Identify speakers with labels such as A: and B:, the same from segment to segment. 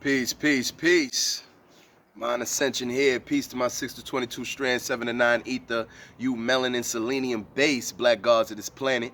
A: Peace, peace, peace. Mind Ascension here. Peace to my 6 to 22 strand, 7 to 9 ether. You melanin selenium base black gods of this planet.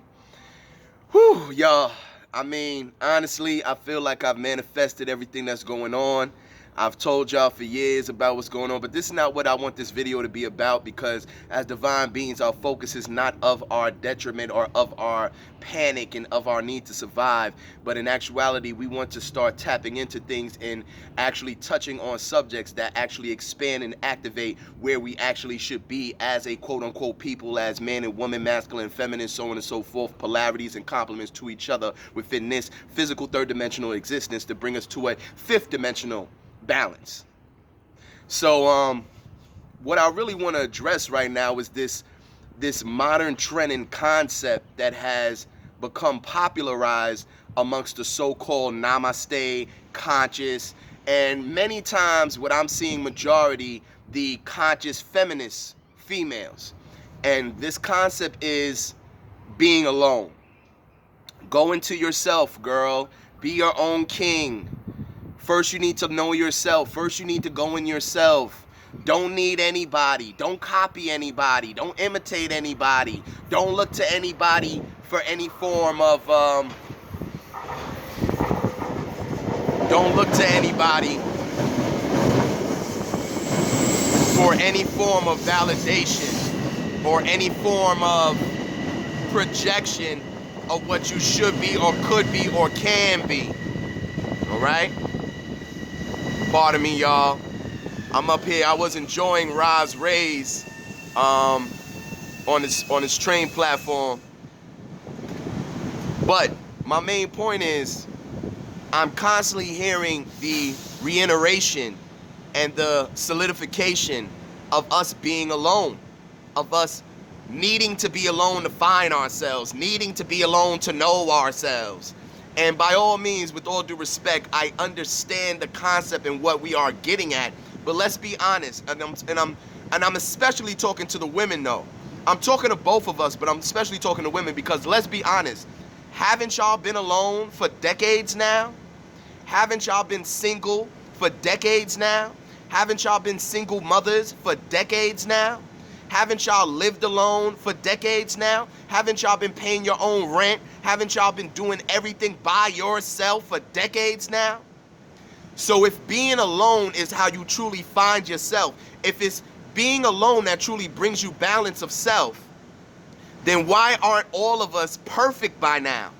A: Whew, y'all. I mean, honestly, I feel like I've manifested everything that's going on. I've told y'all for years about what's going on, but this is not what I want this video to be about, because as divine beings, our focus is not of our detriment or of our panic and of our need to survive, but in actuality, we want to start tapping into things and actually touching on subjects that actually expand and activate where we actually should be as a quote-unquote people, as man and woman, masculine and feminine, so on and so forth, polarities and complements to each other within this physical third-dimensional existence to bring us to a fifth-dimensional balance. So what I really want to address right now is this modern trend and concept that has become popularized amongst the so-called namaste conscious, and many times what I'm seeing majority, the conscious feminist females. And this concept is being alone. Go into yourself, girl. Be your own king. First, you need to know yourself. First, you need to go in yourself. Don't need anybody. Don't copy anybody. Don't imitate anybody. Don't look to anybody for any form of, don't look to anybody for any form of validation or any form of projection of what you should be or could be or can be. All right? Pardon me, y'all. I'm up here. I was enjoying Roz Ray's on his train platform. But my main point is I'm constantly hearing the reiteration and the solidification of us being alone, of us needing to be alone to find ourselves, needing to be alone to know ourselves. And by all means, with all due respect, I understand the concept and what we are getting at. But let's be honest, and I'm especially talking to the women though. I'm talking to both of us, but I'm especially talking to women because let's be honest, haven't y'all been alone for decades now? Haven't y'all been single for decades now? Haven't y'all been single mothers for decades now? Haven't y'all lived alone for decades now? Haven't y'all been paying your own rent? Haven't y'all been doing everything by yourself for decades now? So if being alone is how you truly find yourself, if it's being alone that truly brings you balance of self, then why aren't all of us perfect by now?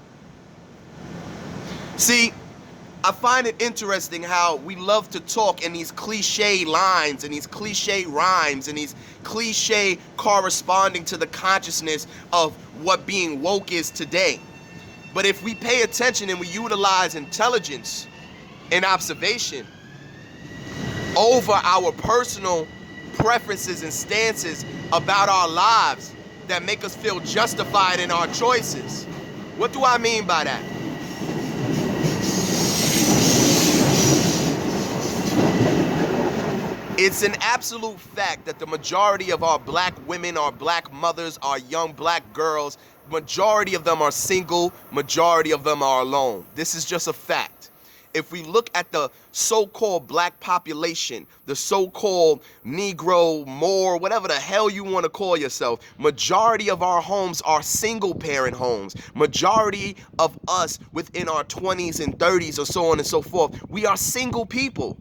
A: See, I find it interesting how we love to talk in these cliche lines and these cliche rhymes and these cliche corresponding to the consciousness of what being woke is today. But if we pay attention and we utilize intelligence and observation over our personal preferences and stances about our lives that make us feel justified in our choices. What do I mean by that? It's an absolute fact that the majority of our black women, our black mothers, our young black girls, majority of them are single, majority of them are alone. This is just a fact. If we look at the so-called black population, the so-called Negro, Moor, whatever the hell you want to call yourself, majority of our homes are single parent homes. Majority of us within our 20s and 30s or so on and so forth, we are single people.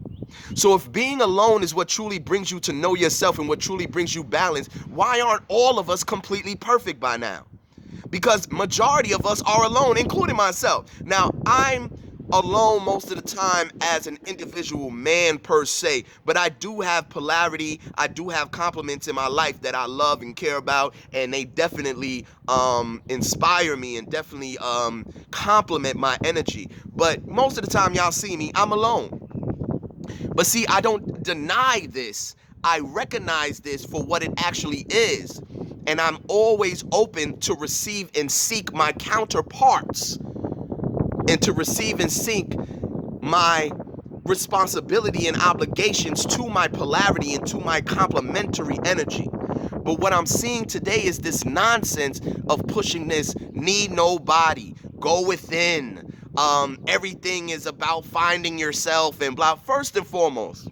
A: So if being alone is what truly brings you to know yourself and what truly brings you balance, why aren't all of us completely perfect by now? Because majority of us are alone, including myself. Now, I'm alone most of the time as an individual man per se, but I do have polarity, I do have complements in my life that I love and care about, and they definitely inspire me and definitely complement my energy. But most of the time y'all see me, I'm alone. But see, I don't deny this. I recognize this for what it actually is. And I'm always open to receive and seek my counterparts and to receive and seek my responsibility and obligations to my polarity and to my complementary energy. But what I'm seeing today is this nonsense of pushing this need nobody, go within, Everything is about finding yourself and blah. First and foremost,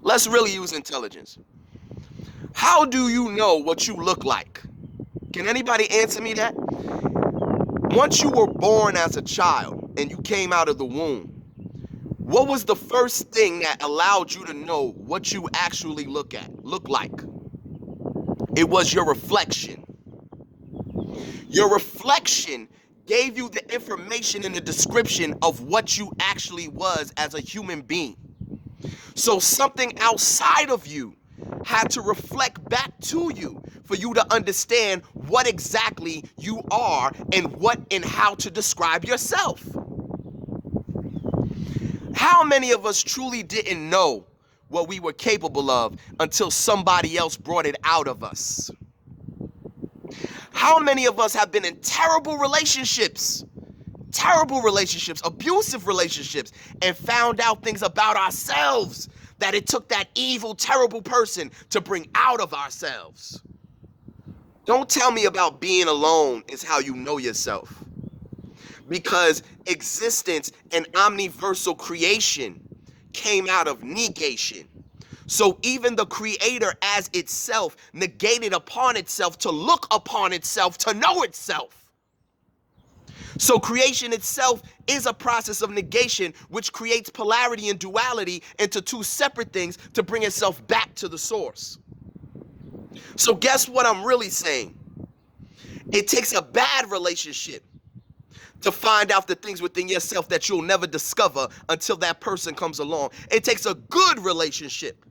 A: let's really use intelligence. How do you know what you look like? Can anybody answer me that? Once you were born as a child and you came out of the womb, what was the first thing that allowed you to know what you actually look like? It was your reflection. Your reflection gave you the information and the description of what you actually was as a human being. So something outside of you had to reflect back to you for you to understand what exactly you are and what and how to describe yourself. How many of us truly didn't know what we were capable of until somebody else brought it out of us? How many of us have been in terrible relationships, abusive relationships, and found out things about ourselves that it took that evil, terrible person to bring out of ourselves? Don't tell me about being alone is how you know yourself. Because existence and omniversal creation came out of negation. So even the creator as itself negated upon itself to look upon itself, to know itself. So creation itself is a process of negation, which creates polarity and duality into two separate things to bring itself back to the source. So guess what I'm really saying? It takes a bad relationship to find out the things within yourself that you'll never discover until that person comes along. It takes a good relationship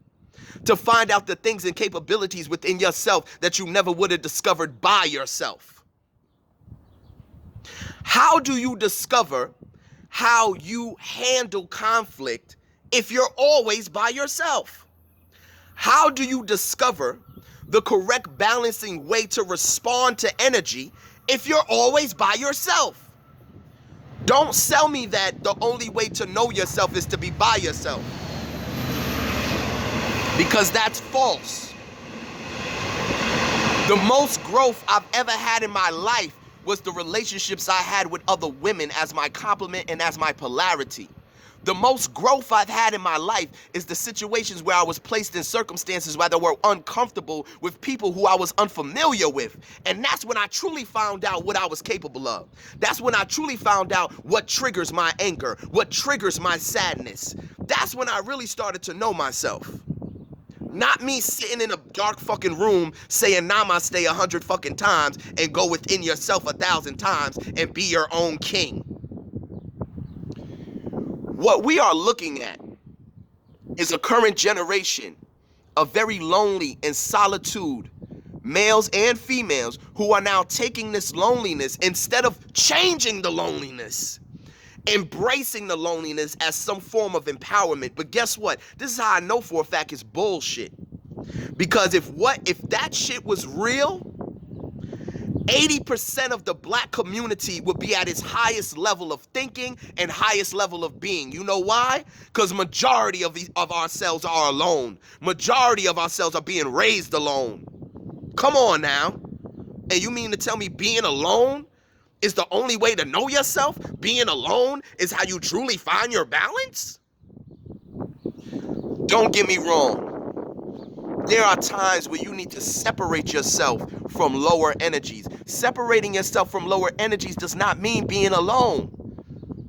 A: to find out the things and capabilities within yourself that you never would have discovered by yourself. How do you discover how you handle conflict if you're always by yourself? How do you discover the correct balancing way to respond to energy if you're always by yourself? Don't sell me that the only way to know yourself is to be by yourself. Because that's false. The most growth I've ever had in my life was the relationships I had with other women as my complement and as my polarity. The most growth I've had in my life is the situations where I was placed in circumstances where they were uncomfortable with people who I was unfamiliar with. And that's when I truly found out what I was capable of. That's when I truly found out what triggers my anger, what triggers my sadness. That's when I really started to know myself. Not me sitting in a dark fucking room saying namaste 100 fucking times and go within yourself 1,000 times and be your own king. What we are looking at is a current generation of very lonely and solitude males and females who are now taking this loneliness instead of changing the loneliness, embracing the loneliness as some form of empowerment. But guess what? This is how I know for a fact it's bullshit. Because if that shit was real, 80% of the black community would be at its highest level of thinking and highest level of being. You know why? Because majority of ourselves are alone. Majority of ourselves are being raised alone. Come on now. And you mean to tell me being alone is the only way to know yourself? Being alone is how you truly find your balance? Don't get me wrong. There are times where you need to separate yourself from lower energies. Separating yourself from lower energies does not mean being alone.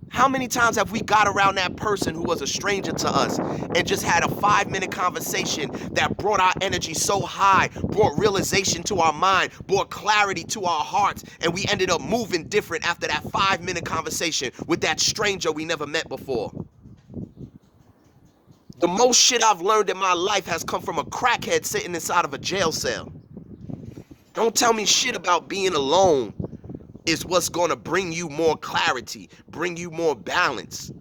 A: How many times have we got around that person who was a stranger to us and just had a 5-minute conversation that brought our energy so high, brought realization to our mind, brought clarity to our hearts, and we ended up moving different after that 5-minute conversation with that stranger we never met before? The most shit I've learned in my life has come from a crackhead sitting inside of a jail cell. Don't tell me shit about being alone is what's going to bring you more clarity, bring you more balance.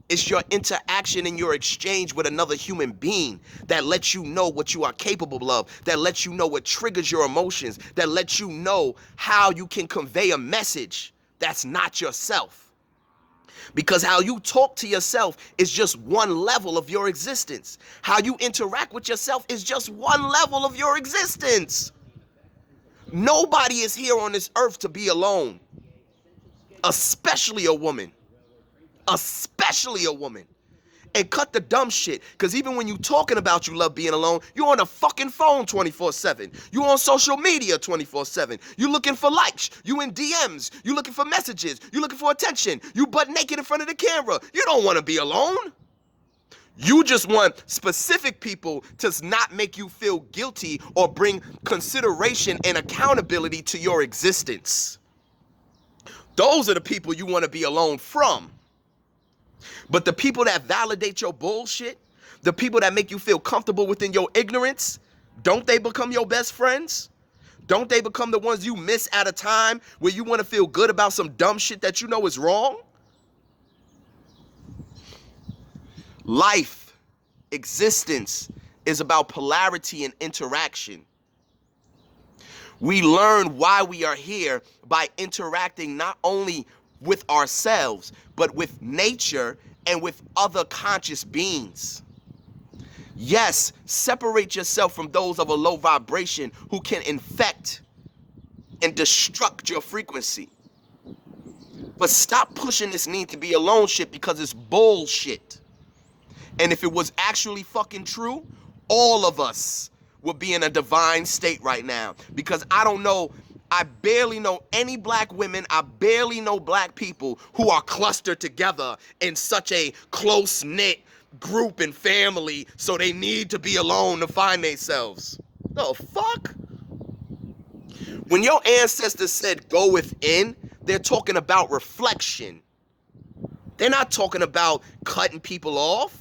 A: It's your interaction and your exchange with another human being that lets you know what you are capable of, that lets you know what triggers your emotions, that lets you know how you can convey a message that's not yourself. Because how you talk to yourself is just one level of your existence. How you interact with yourself is just one level of your existence. Nobody is here on this earth to be alone, especially a woman. especially a woman. And cut the dumb shit. Because even when you talking about you love being alone, you're on a fucking phone 24/7. You on social media 24/7. You looking for likes. You in DMs. You looking for messages. You looking for attention. You butt naked in front of the camera. You don't want to be alone. You just want specific people to not make you feel guilty or bring consideration and accountability to your existence. Those are the people you want to be alone from. But the people that validate your bullshit, the people that make you feel comfortable within your ignorance, don't they become your best friends? Don't they become the ones you miss at a time where you want to feel good about some dumb shit that you know is wrong? Life, existence, is about polarity and interaction. We learn why we are here by interacting not only with ourselves, but with nature and with other conscious beings. Yes, separate yourself from those of a low vibration who can infect and destruct your frequency. But stop pushing this need to be alone shit because it's bullshit. And if it was actually fucking true, all of us would be in a divine state right now. Because I barely know any black women, I barely know black people who are clustered together in such a close-knit group and family, so they need to be alone to find themselves. The fuck? When your ancestors said go within, they're talking about reflection. They're not talking about cutting people off.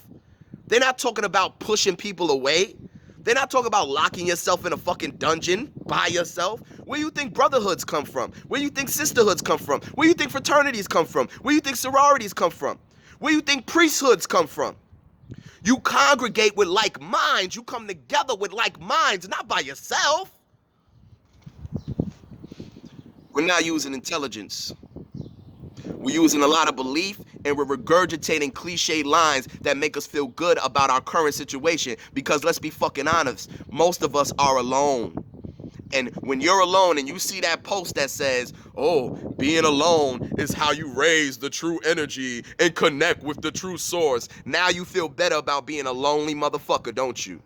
A: They're not talking about pushing people away. They're not talking about locking yourself in a fucking dungeon by yourself. Where you think brotherhoods come from? Where you think sisterhoods come from? Where you think fraternities come from? Where you think sororities come from? Where you think priesthoods come from? You congregate with like minds. You come together with like minds, not by yourself. We're not using intelligence. We're using a lot of belief, and we're regurgitating cliche lines that make us feel good about our current situation. Because let's be fucking honest, most of us are alone. And when you're alone and you see that post that says, oh, being alone is how you raise the true energy and connect with the true source, now you feel better about being a lonely motherfucker, don't you?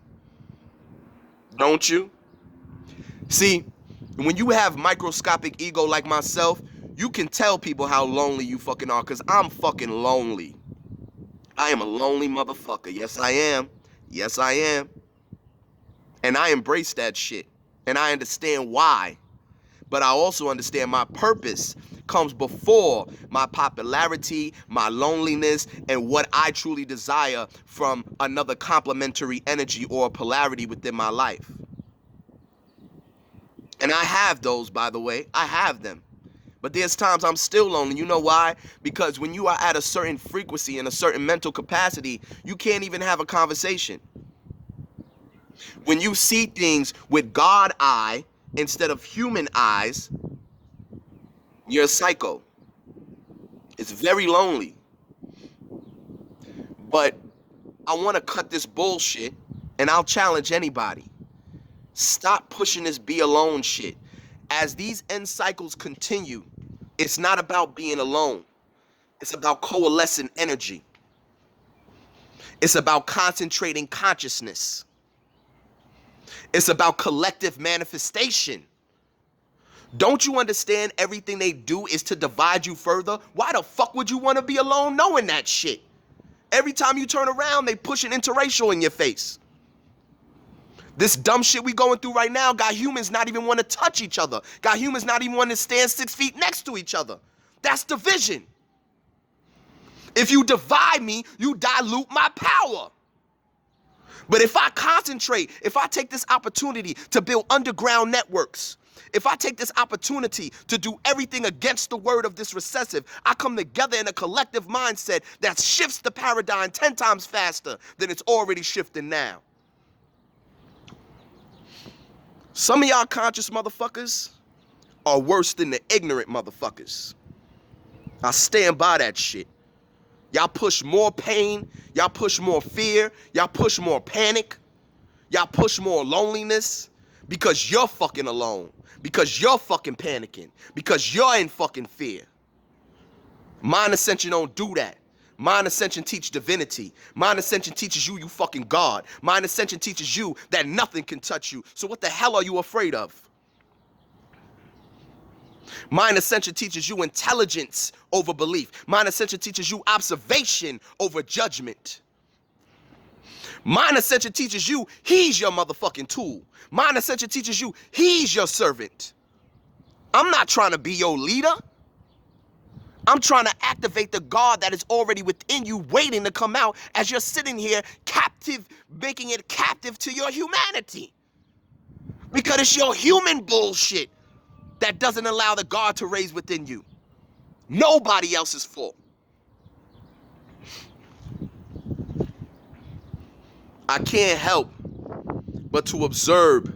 A: Don't you? See, when you have microscopic ego like myself, you can tell people how lonely you fucking are, because I'm fucking lonely. I am a lonely motherfucker. Yes, I am. Yes, I am. And I embrace that shit. And I understand why. But I also understand my purpose comes before my popularity, my loneliness, and what I truly desire from another complementary energy or polarity within my life. And I have those, by the way. I have them. But there's times I'm still lonely. You know why? Because when you are at a certain frequency and a certain mental capacity, you can't even have a conversation. When you see things with God eye instead of human eyes, you're a psycho. It's very lonely. But I want to cut this bullshit, and I'll challenge anybody. Stop pushing this be alone shit. As these end cycles continue, it's not about being alone. It's about coalescing energy. It's about concentrating consciousness. It's about collective manifestation. Don't you understand everything they do is to divide you further? Why the fuck would you want to be alone knowing that shit? Every time you turn around, they push an interracial in your face. This dumb shit we going through right now got humans not even want to touch each other. Got humans not even want to stand 6 feet next to each other. That's division. If you divide me, you dilute my power. But if I concentrate, if I take this opportunity to build underground networks, if I take this opportunity to do everything against the word of this recessive, I come together in a collective mindset that shifts the paradigm 10 times faster than it's already shifting now. Some of y'all conscious motherfuckers are worse than the ignorant motherfuckers. I stand by that shit. Y'all push more pain. Y'all push more fear. Y'all push more panic. Y'all push more loneliness because you're fucking alone. Because you're fucking panicking. Because you're in fucking fear. Mind Ascension don't do that. Mind Ascension teaches divinity. Mind Ascension teaches you fucking God. Mind Ascension teaches you that nothing can touch you. So what the hell are you afraid of? Mind Ascension teaches you intelligence over belief. Mind Ascension teaches you observation over judgment. Mind Ascension teaches you he's your motherfucking tool. Mind Ascension teaches you he's your servant. I'm not trying to be your leader. I'm trying to activate the God that is already within you, waiting to come out as you're sitting here captive, making it captive to your humanity. Because it's your human bullshit that doesn't allow the God to raise within you. Nobody else's fault. I can't help but to observe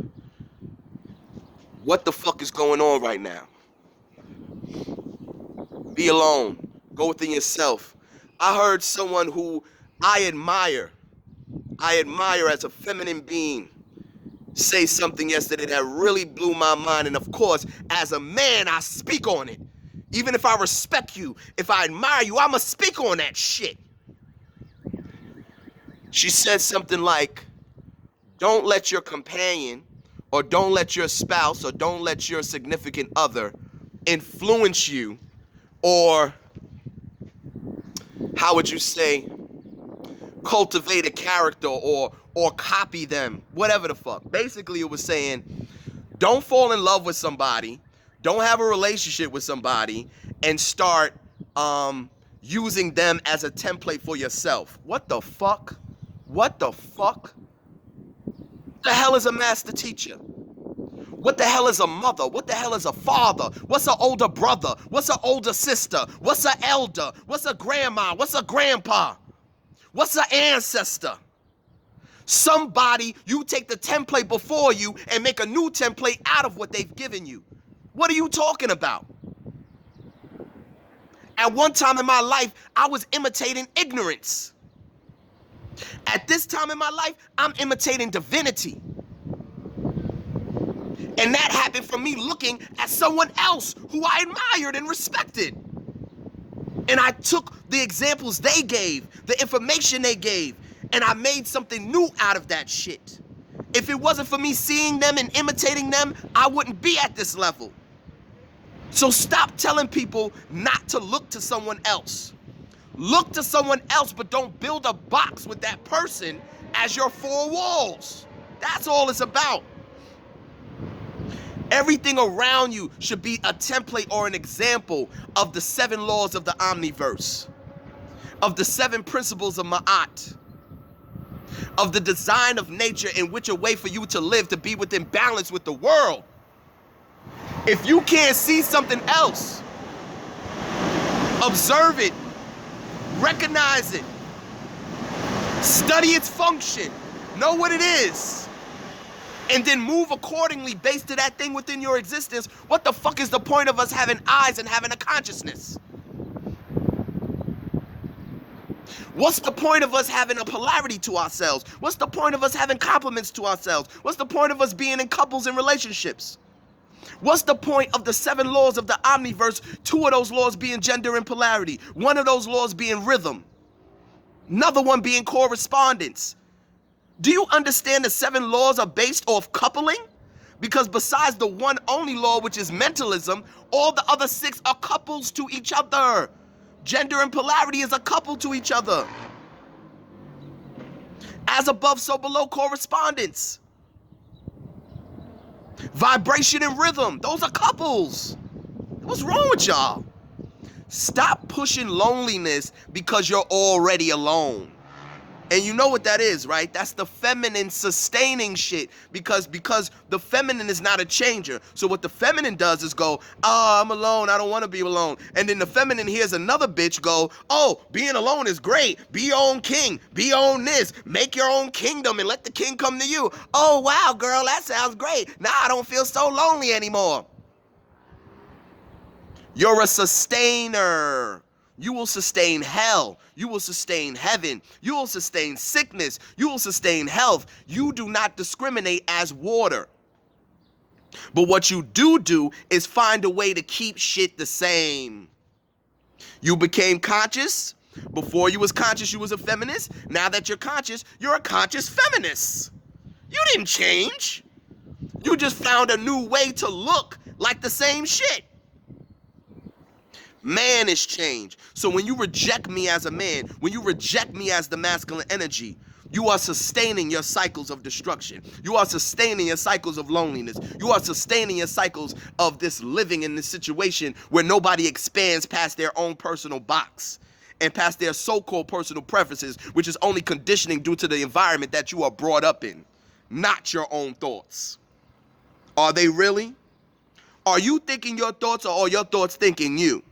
A: what the fuck is going on right now. Be alone. Go within yourself. I heard someone who I admire as a feminine being, say something yesterday that really blew my mind. And of course, as a man, I speak on it. Even if I respect you, if I admire you, I'ma speak on that shit. She said something like, don't let your companion, or don't let your spouse, or don't let your significant other influence you, or how would you say, cultivate a character or copy them, whatever the fuck. Basically, it was saying, don't fall in love with somebody, don't have a relationship with somebody, and start using them as a template for yourself. What the fuck? What the fuck? The hell is a master teacher? What the hell is a mother? What the hell is a father? What's an older brother? What's an older sister? What's an elder? What's a grandma? What's a grandpa? What's an ancestor? Somebody you take the template before you and make a new template out of what they've given you. What are you talking about? At one time in my life, I was imitating ignorance. At this time in my life, I'm imitating divinity. And that happened from me looking at someone else who I admired and respected. And I took the examples they gave, the information they gave, and I made something new out of that shit. If it wasn't for me seeing them and imitating them, I wouldn't be at this level. So stop telling people not to look to someone else. Look to someone else, but don't build a box with that person as your four walls. That's all it's about. Everything around you should be a template or an example of the 7 laws of the omniverse, of the 7 principles of Ma'at, of the design of nature in which a way for you to live, to be within balance with the world. If you can't see something else, observe it, recognize it, study its function, know what it is, and then move accordingly based to that thing within your existence. What the fuck is the point of us having eyes and having a consciousness? What's the point of us having a polarity to ourselves? What's the point of us having compliments to ourselves? What's the point of us being in couples and relationships? What's the point of the 7 laws of the omniverse, 2 of those laws being gender and polarity, 1 of those laws being rhythm, another one being correspondence? Do you understand the 7 laws are based off coupling? Because besides the one only law, which is mentalism, all the other 6 are couples to each other. Gender and polarity is a couple to each other. As above, so below correspondence. Vibration and rhythm, those are couples. What's wrong with y'all? Stop pushing loneliness because you're already alone. And you know what that is, right? That's the feminine sustaining shit, because the feminine is not a changer. So what the feminine does is go, oh, I'm alone, I don't want to be alone. And then the feminine hears another bitch go, oh, being alone is great. Be your own king, be your own this, make your own kingdom and let the king come to you. Oh, wow, girl, that sounds great. Now I don't feel so lonely anymore. You're a sustainer. You will sustain hell. You will sustain heaven. You will sustain sickness. You will sustain health. You do not discriminate as water. But what you do is find a way to keep shit the same. You became conscious. Before you was conscious, you was a feminist. Now that you're conscious, you're a conscious feminist. You didn't change. You just found a new way to look like the same shit. Man is changed. So when you reject me as a man, when you reject me as the masculine energy, you are sustaining your cycles of destruction. You are sustaining your cycles of loneliness. You are sustaining your cycles of this living in this situation where nobody expands past their own personal box and past their so-called personal preferences, which is only conditioning due to the environment that you are brought up in, not your own thoughts. Are they really? Are you thinking your thoughts, or are your thoughts thinking you?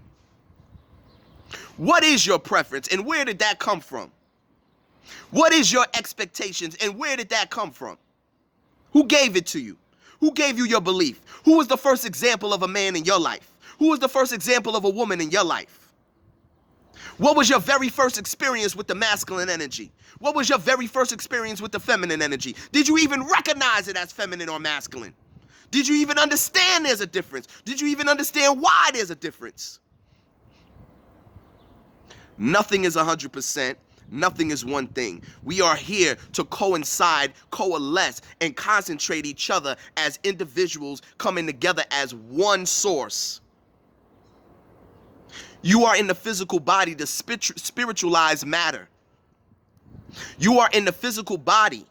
A: What is your preference, and where did that come from? What is your expectations, and where did that come from? Who gave it to you? Who gave you your belief? Who was the first example of a man in your life? Who was the first example of a woman in your life? What was your very first experience with the masculine energy? What was your very first experience with the feminine energy? Did you even recognize it as feminine or masculine? Did you even understand there's a difference? Did you even understand why there's a difference? Nothing is 100%. Nothing is one thing. We are here to coincide, coalesce, and concentrate each other as individuals coming together as one source. You are in the physical body to spiritualize matter. You are in the physical body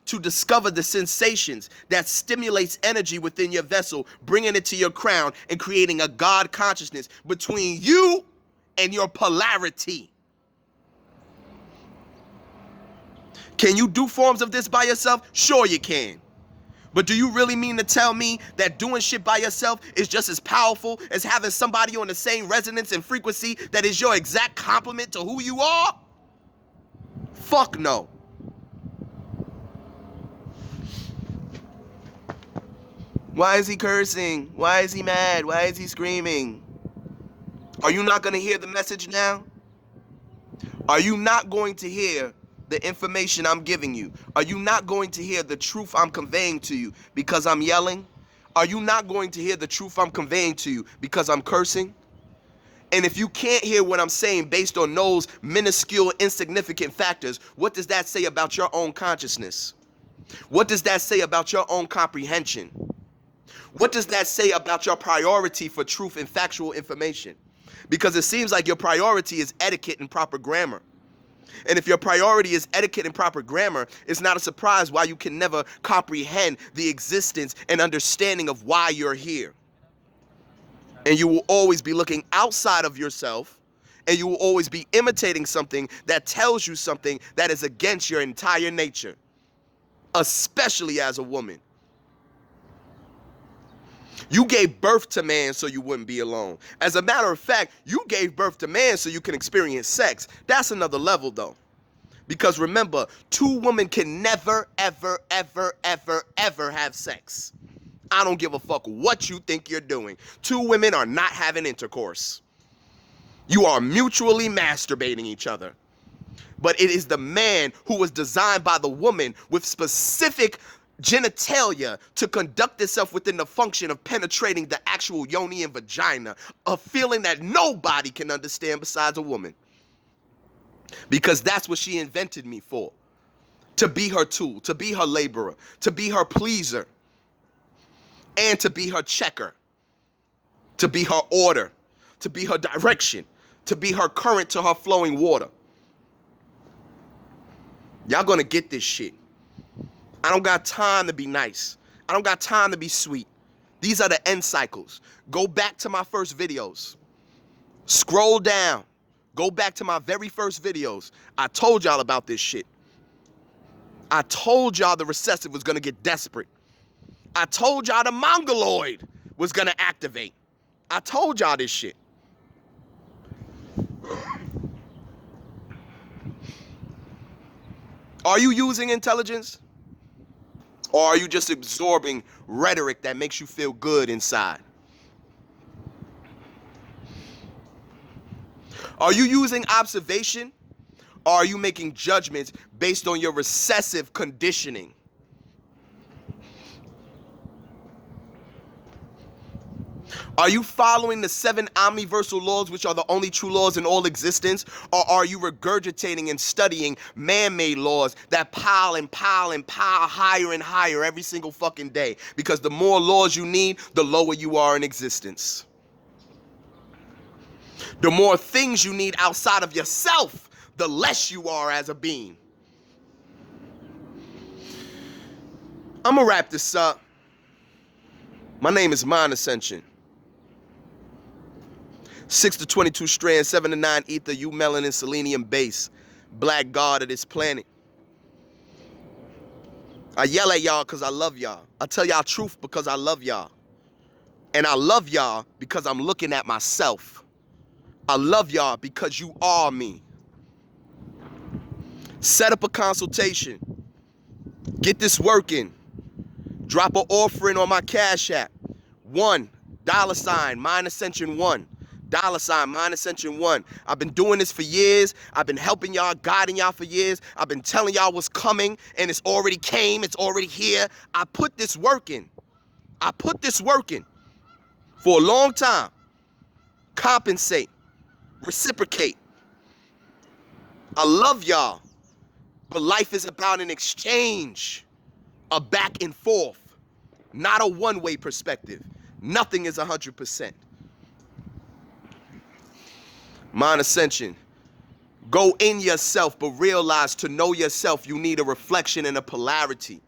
A: to discover the sensations that stimulates energy within your vessel, bringing it to your crown and creating a God consciousness between you and your polarity. Can you do forms of this by yourself? Sure you can. But do you really mean to tell me that doing shit by yourself is just as powerful as having somebody on the same resonance and frequency that is your exact complement to who you are? Fuck no. Why is he cursing? Why is he mad? Why is he screaming? Are you not going to hear the message now? Are you not going to hear the information I'm giving you? Are you not going to hear the truth I'm conveying to you because I'm yelling? Are you not going to hear the truth I'm conveying to you because I'm cursing? And if you can't hear what I'm saying based on those minuscule, insignificant factors, what does that say about your own consciousness? What does that say about your own comprehension? What does that say about your priority for truth and factual information? Because it seems like your priority is etiquette and proper grammar. And if your priority is etiquette and proper grammar, it's not a surprise why you can never comprehend the existence and understanding of why you're here. And you will always be looking outside of yourself, and you will always be imitating something that tells you something that is against your entire nature, especially as a woman. You gave birth to man so you wouldn't be alone. As a matter of fact, you gave birth to man so you can experience sex. That's another level though. Because remember, two women can never, ever, ever, ever, ever have sex. I don't give a fuck what you think you're doing. Two women are not having intercourse. You are mutually masturbating each other. But it is the man who was designed by the woman with specific genitalia to conduct itself within the function of penetrating the actual yoni and vagina, a feeling that nobody can understand besides a woman. Because that's what she invented me for. To be her tool, to be her laborer, to be her pleaser, and to be her checker, to be her order, to be her direction, to be her current to her flowing water. Y'all gonna get this shit. I don't got time to be nice. I don't got time to be sweet. These are the end cycles. Go back to my first videos. Scroll down. Go back to my very first videos. I told y'all about this shit. I told y'all the recessive was gonna get desperate. I told y'all the mongoloid was gonna activate. I told y'all this shit. Are you using intelligence? Or are you just absorbing rhetoric that makes you feel good inside? Are you using observation? Or are you making judgments based on your recessive conditioning? Are you following the 7 omniversal laws, which are the only true laws in all existence? Or are you regurgitating and studying man-made laws that pile and pile and pile higher and higher every single fucking day? Because the more laws you need, the lower you are in existence. The more things you need outside of yourself, the less you are as a being. I'm gonna wrap this up. My name is Mind Ascension. 6 to 22 strands, 7 to 9 ether, you melanin, selenium base, black god of this planet. I yell at y'all because I love y'all. I tell y'all truth because I love y'all. And I love y'all because I'm looking at myself. I love y'all because you are me. Set up a consultation. Get this working. Drop an offering on my Cash App. $1 Mind Ascension 1. Mind Ascension 1. I've been doing this for years. I've been helping y'all, guiding y'all for years. I've been telling y'all what's coming, and it's already came. It's already here. I put this work in. I put this work in for a long time. Compensate. Reciprocate. I love y'all. But life is about an exchange. A back and forth. Not a one-way perspective. Nothing is 100%. Mind Ascension. Go in yourself, but realize to know yourself, you need a reflection and a polarity.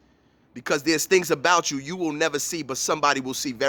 A: Because there's things about you will never see, but somebody will see very